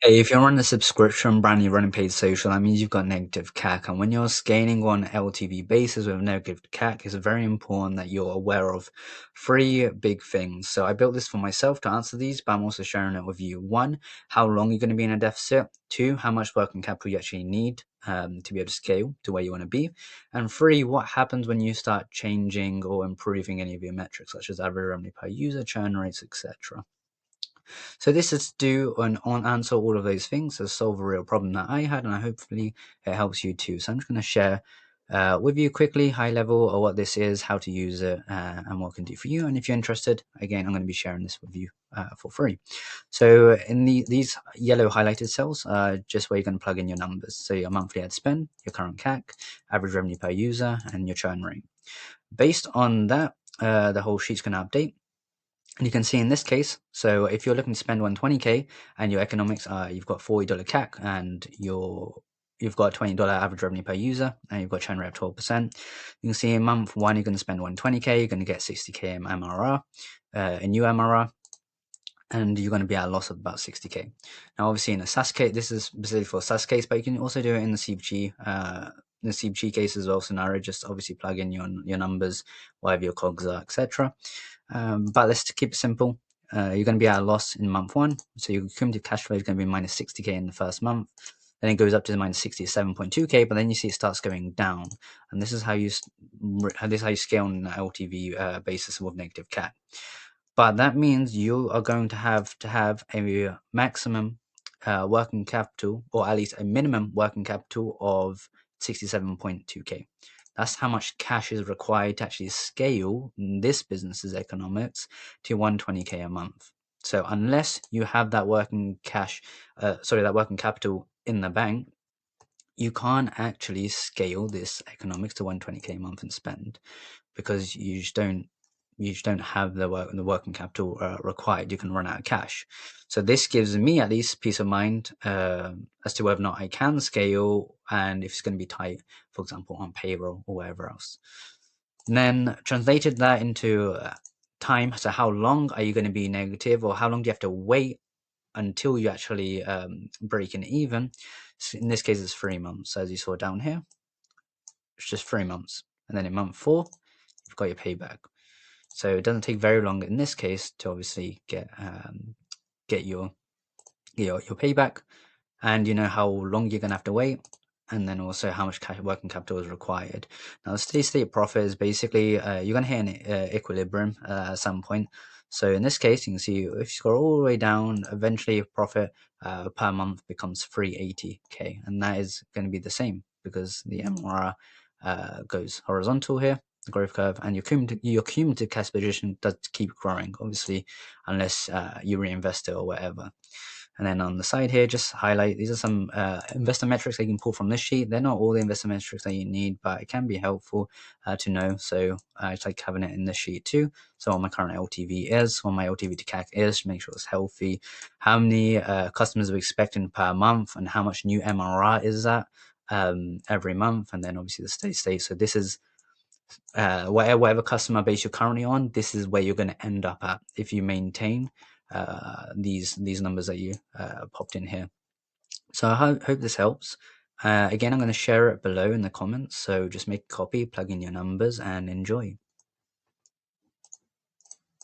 Hey, if you're on a subscription brand, you're running paid social, that means you've got negative CAC. And when you're scaling on LTV basis with negative CAC, it's very important that you're aware of three big things. So I built this for myself to answer these, but I'm also sharing it with you. One, how long you're going to be in a deficit. Two, how much working capital you actually need to be able to scale to where you want to be. And three, what happens when you start changing or improving any of your metrics, such as average revenue per user, churn rates, etc. So this is to do and answer all of those things to solve a real problem that I had, and hopefully it helps you too. So I'm just going to share with you quickly, high level, or what this is, how to use it, and what it can do for you. And if you're interested, again, I'm going to be sharing this with you for free. So in these yellow highlighted cells, just where you're going to plug in your numbers. So your monthly ad spend, your current CAC, average revenue per user, and your churn rate. Based on that, the whole sheet's going to update. And you can see in this case, so if you're looking to spend 120K and your economics are, you've got $40 CAC and you've got $20 average revenue per user and you've got churn rate of 12%. You can see in month one, you're going to spend 120K, you're going to get 60K in MRR, in new MRR, and you're going to be at a loss of about 60K. Now, obviously in a SaaS case, this is specifically for a SaaS case, but you can also do it in the CBG case as well scenario. Just obviously plug in your numbers, whatever your cogs are, etc. But let's keep it simple. You're going to be at a loss in month one, so your cumulative cash flow is going to be minus 60K in the first month. Then it goes up to the minus 67.2K, but then you see it starts going down, and this is how you scale on an LTV basis with negative CAC. But that means you are going to have a maximum working capital, or at least a minimum working capital of 67.2K. That's how much cash is required to actually scale this business's economics to 120K a month. So unless you have that working capital in the bank, you can't actually scale this economics to 120K a month and spend, because you just don't have the working capital required. You can run out of cash. So this gives me at least peace of mind as to whether or not I can scale, and if it's going to be tight, for example, on payroll or wherever else. And then translated that into time. So how long are you going to be negative, or how long do you have to wait until you actually break even? So in this case, it's 3 months. So as you saw down here, it's just 3 months. And then in month 4, you've got your payback. So it doesn't take very long in this case to obviously get your payback, and you know how long you're gonna have to wait, and then also how much working capital is required. Now, the steady state profit is basically you're gonna hit an equilibrium at some point. So in this case, you can see if you scroll all the way down, eventually profit per month becomes 380K, and that is going to be the same because the MRR goes horizontal here, the growth curve, and your cumulative cash position does keep growing, obviously, unless you reinvest it or whatever. And then on the side here, just highlight, these are some investor metrics that you can pull from this sheet. They're not all the investor metrics that you need, but it can be helpful to know. So I just like having it in this sheet too. So what my current LTV is, what my LTV to CAC is, to make sure it's healthy, how many customers we're expecting per month, and how much new MRR is that every month, and then obviously the steady state. So this is whatever customer base you're currently on, this is where you're going to end up at if you maintain these numbers that you popped in here. So I hope this helps. Again, I'm going to share it below in the comments, so just make a copy, plug in your numbers, and enjoy.